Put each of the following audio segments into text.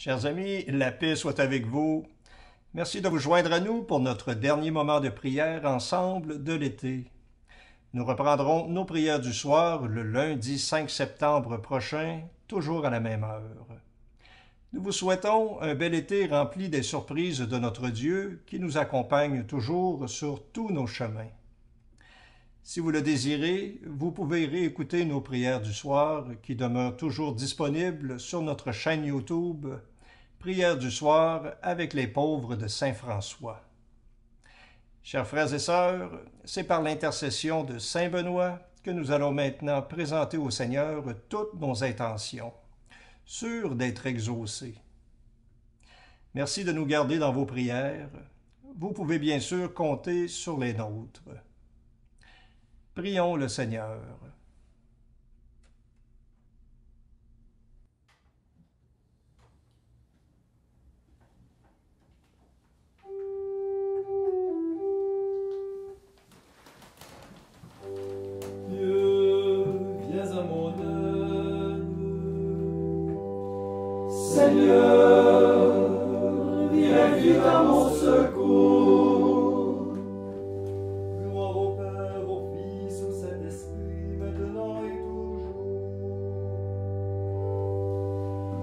Chers amis, la paix soit avec vous. Merci de vous joindre à nous pour notre dernier moment de prière ensemble de l'été. Nous reprendrons nos prières du soir le lundi 5 septembre prochain, toujours à la même heure. Nous vous souhaitons un bel été rempli des surprises de notre Dieu qui nous accompagne toujours sur tous nos chemins. Si vous le désirez, vous pouvez réécouter nos prières du soir qui demeurent toujours disponibles sur notre chaîne YouTube Prières du soir avec les pauvres de Saint François. Chers frères et sœurs, c'est par l'intercession de Saint Benoît que nous allons maintenant présenter au Seigneur toutes nos intentions, sûres d'être exaucées. Merci de nous garder dans vos prières. Vous pouvez bien sûr compter sur les nôtres. Prions le Seigneur. Dieu, viens à mon aide. Seigneur, viens vite à mon secours. Gloire au Père, au Fils, au Saint-Esprit, maintenant et toujours.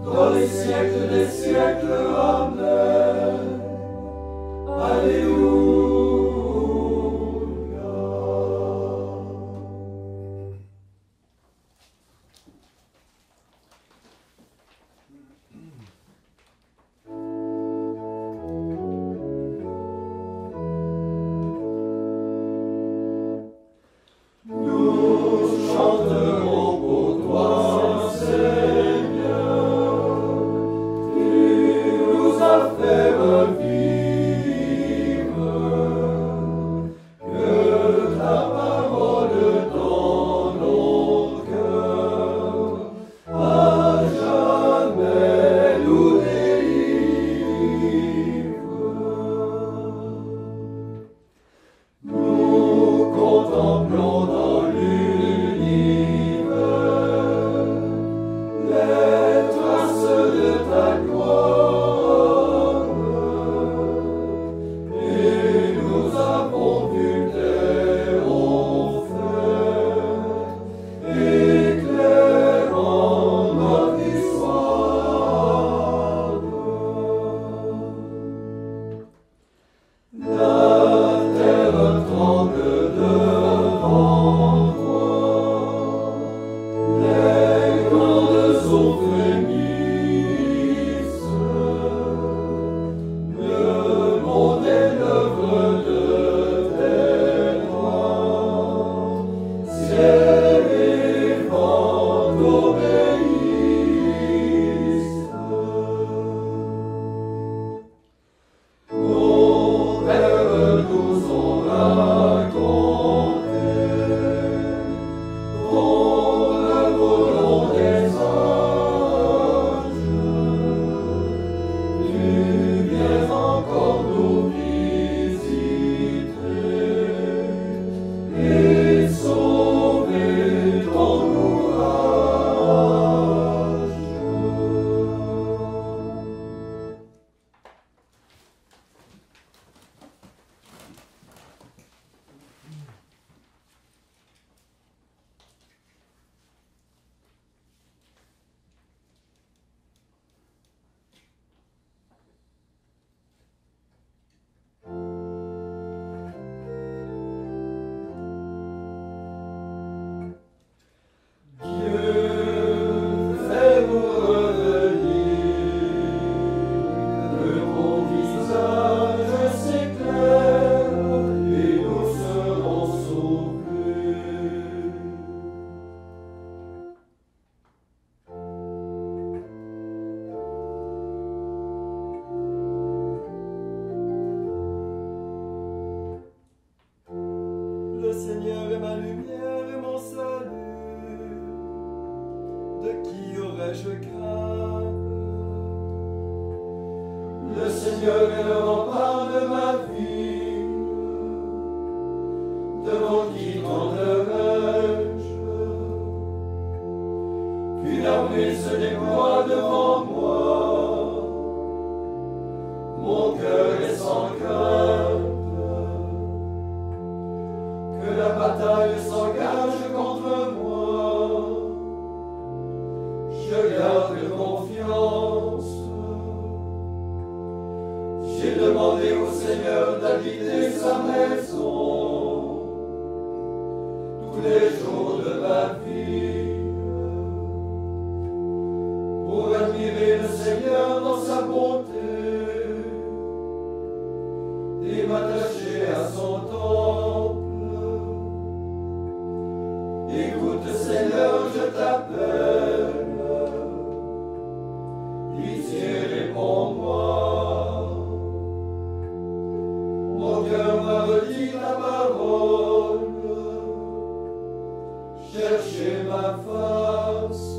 Dans les siècles des siècles, Amen. Alléluia. Nous chanterons pour toi, Seigneur, tu nous as fait revivre, que ta parole dans nos cœurs à jamais nous délivre. Nous contemplons dans l'univers les traces de ta gloire, et nous avons vu tes enfers, éclairant notre histoire. La terre tremble devant toi, les grandes eaux frémissent, le monde est l'œuvre de tes doigts, ciel et vent t'obéissent. Nos pères nous ont raconté ton œuvre long des âges. Tu viens encore nous visiter et sauver ton ouvrage. Dieu, fais-nous revenir, que ton visage s'éclaire et nous serons sauvés. Le Seigneur est ma lumière et mon salut. De qui aurais-je crainte? Le Seigneur est le rempart de ma vie, devant qui tremblerais-je? Qu'une armée se déploie devant moi, je garde confiance. J'ai demandé au Seigneur d'habiter sa maison tous les jours de ma vie, pour admirer le Seigneur dans sa bonté et m'attacher à son temple. Écoute Seigneur, je t'appelle, pitié réponds-moi. Mon cœur m'a redit ta parole, cherchez ma face.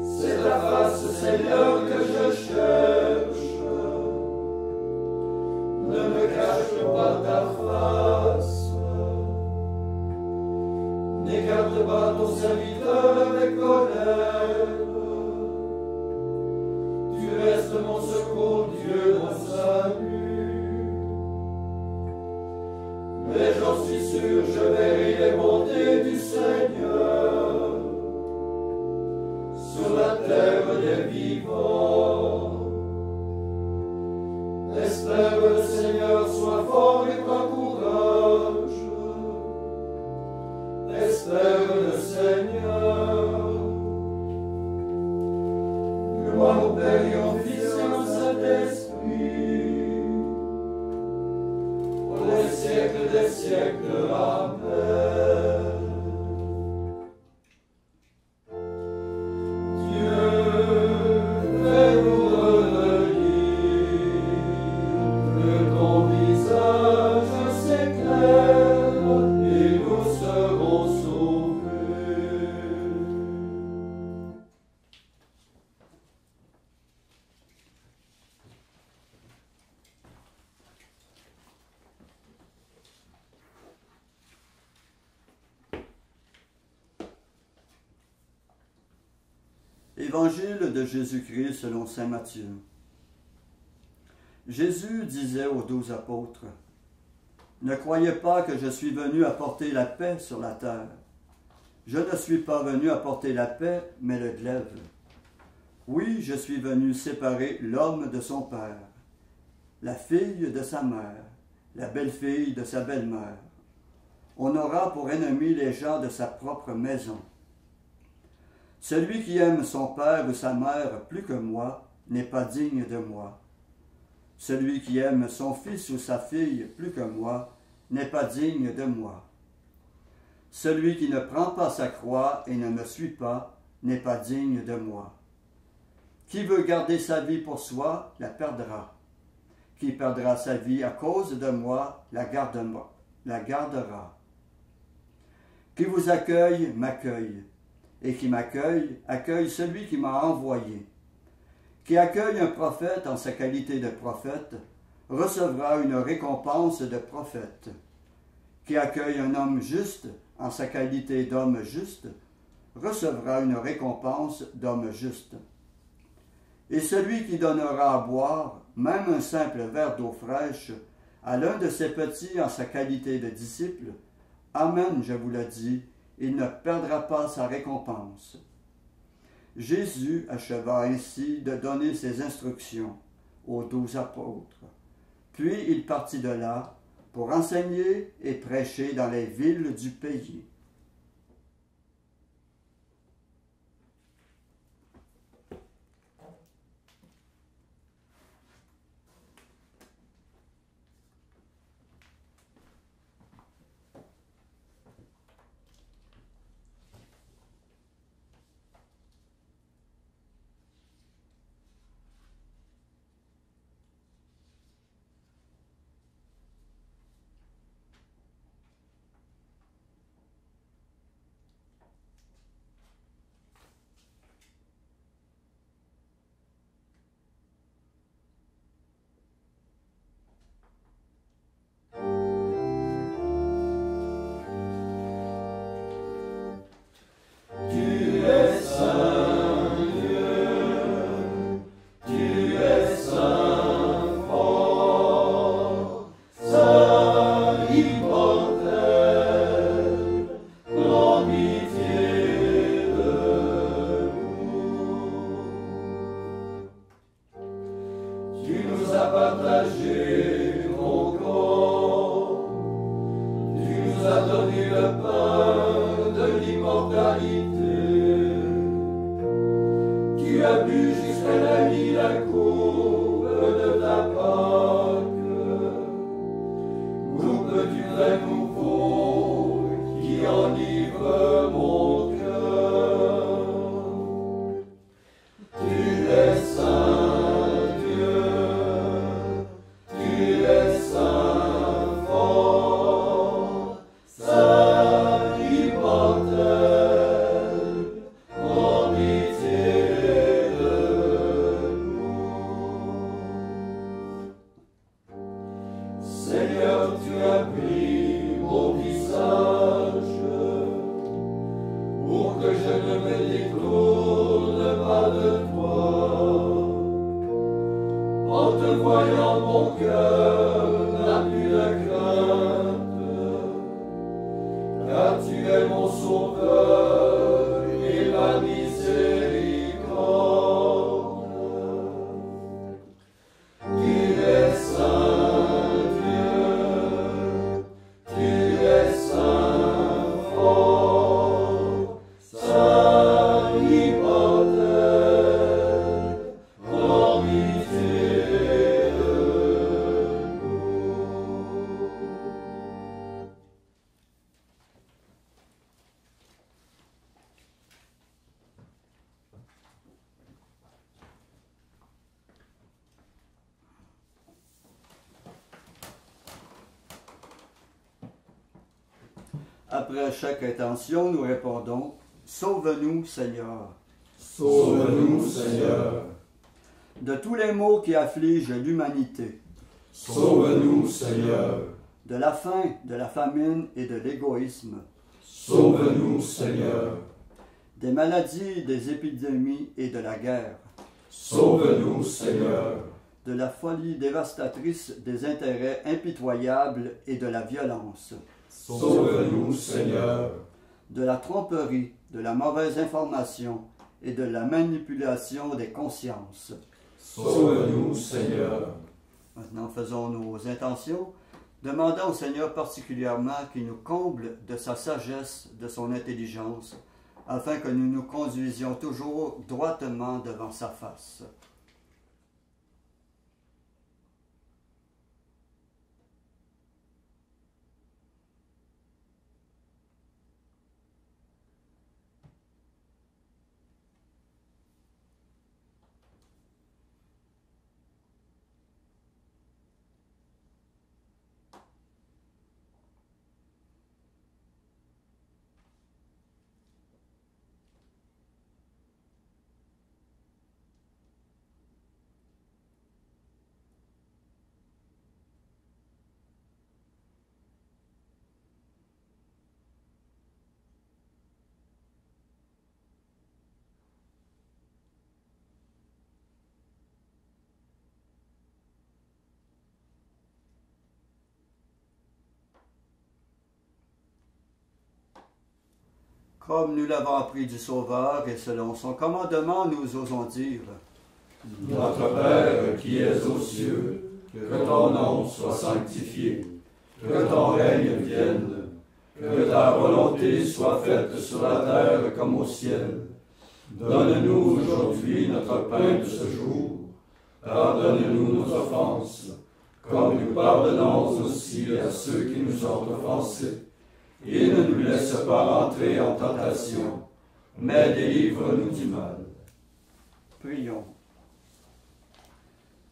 C'est ta face, Seigneur, que je cherche. Ne me cache pas ta face. N'écarte pas ton serviteur avec colère. Tu restes mon secours, Dieu, mon salut. Mais j'en suis sûr, je verrai les bontés du Seigneur sur la terre des vivants. Espère le Seigneur, sois fort et prends courage. Espère le Seigneur. Gloire au Père et au Fils et au Saint-Esprit, pour les siècles des siècles. Amen. Évangile de Jésus-Christ selon saint Matthieu. Jésus disait aux 12 apôtres, « Ne croyez pas que je suis venu apporter la paix sur la terre. Je ne suis pas venu apporter la paix, mais le glaive. Oui, je suis venu séparer l'homme de son père, la fille de sa mère, la belle-fille de sa belle-mère. On aura pour ennemis les gens de sa propre maison. Celui qui aime son père ou sa mère plus que moi n'est pas digne de moi. Celui qui aime son fils ou sa fille plus que moi n'est pas digne de moi. Celui qui ne prend pas sa croix et ne me suit pas n'est pas digne de moi. Qui veut garder sa vie pour soi, la perdra. Qui perdra sa vie à cause de moi, la gardera. Qui vous accueille, m'accueille. Et qui m'accueille, accueille celui qui m'a envoyé. Qui accueille un prophète en sa qualité de prophète, recevra une récompense de prophète. Qui accueille un homme juste en sa qualité d'homme juste, recevra une récompense d'homme juste. Et celui qui donnera à boire, même un simple verre d'eau fraîche, à l'un de ses petits en sa qualité de disciple, amen, je vous le dis, il ne perdra pas sa récompense. » Jésus acheva ainsi de donner ses instructions aux 12 apôtres. Puis il partit de là pour enseigner et prêcher dans les villes du pays. tu as bu jusqu'à la nuit la coupe de ta Pâque, coupe du vin nouveau qui enivre mon cœur. Tu es saint Dieu, tu es saint fort, saint immortel, en pitié de nous. Seigneur, tu as pris mon visage pour que je ne me détourne pas de toi. En te voyant, mon cœur n'a plus de crainte, car tu es mon sauveur et ma miséricorde. Tu es saint Dieu, tu es saint fort, saint immortel, en pitié de nous. Après chaque intention, nous répondons « Sauve-nous, Seigneur ». Sauve-nous, Seigneur. De tous les maux qui affligent l'humanité, Sauve-nous, Seigneur. de la faim, de la famine et de l'égoïsme, Sauve-nous, Seigneur. des maladies, des épidémies et de la guerre, Sauve-nous, Seigneur. de la folie dévastatrice, des intérêts impitoyables et de la violence, Sauve-nous, Seigneur. de la tromperie, de la mauvaise information et de la manipulation des consciences. Sauve-nous, Seigneur. Maintenant, faisons nos intentions. Demandons au Seigneur particulièrement qu'il nous comble de sa sagesse, de son intelligence, afin que nous nous conduisions toujours droitement devant sa face. Comme nous l'avons appris du Sauveur et selon son commandement, nous osons dire Notre Père qui es aux cieux, que ton nom soit sanctifié, que ton règne vienne, que ta volonté soit faite sur la terre comme au ciel. Donne-nous aujourd'hui notre pain de ce jour. Pardonne-nous nos offenses, comme nous pardonnons aussi à ceux qui nous ont offensés. Et ne nous laisse pas entrer en tentation, mais délivre-nous du mal. Prions.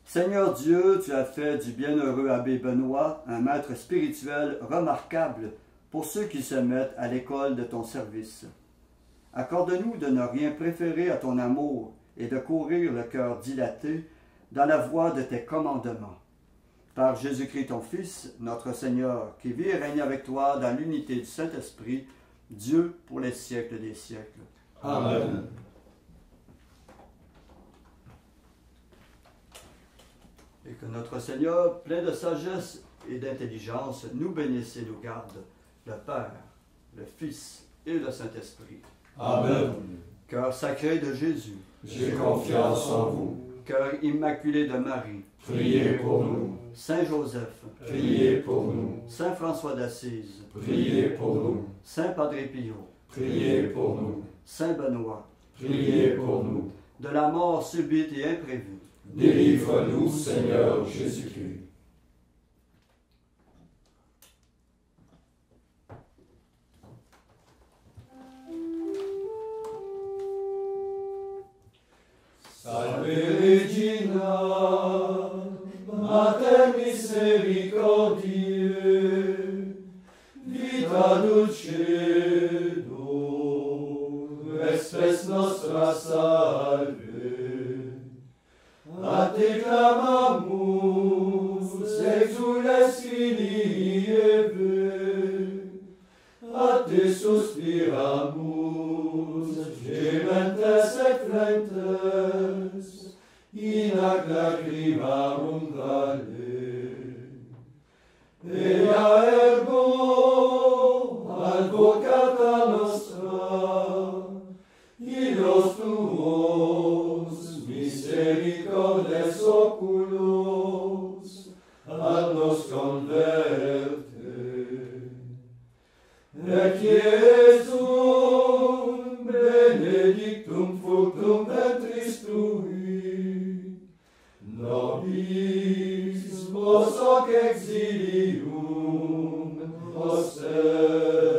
Seigneur Dieu, tu as fait du bienheureux abbé Benoît un maître spirituel remarquable pour ceux qui se mettent à l'école de ton service. Accorde-nous de ne rien préférer à ton amour et de courir le cœur dilaté dans la voie de tes commandements. Par Jésus-Christ ton Fils, notre Seigneur, qui vit et règne avec toi dans l'unité du Saint-Esprit, Dieu pour les siècles des siècles. Amen. Et que notre Seigneur, plein de sagesse et d'intelligence, nous bénisse et nous garde, le Père, le Fils et le Saint-Esprit. Amen. Cœur sacré de Jésus, J'ai confiance en vous. cœur immaculé de Marie, Priez pour nous. Saint Joseph, Priez pour nous. Saint François d'Assise, Priez pour nous. Saint Padre Pio, Priez pour nous. Saint Benoît, Priez pour nous. de la mort subite et imprévue. Délivre-nous, Seigneur Jésus-Christ. Salve Regina, Mater misericordiae, vita dulcedo, espes nostra salve. A te clamamus, exules filii Eve, a te suspiramus, gementes et flentes, in ac lacrimarum vale. Ea ergo, advocata nostra, illos tuos, misericordes oculos, ad nos converte. Et Iesum benedictum fructum ventris tui, nobis vos hoc exilium poster.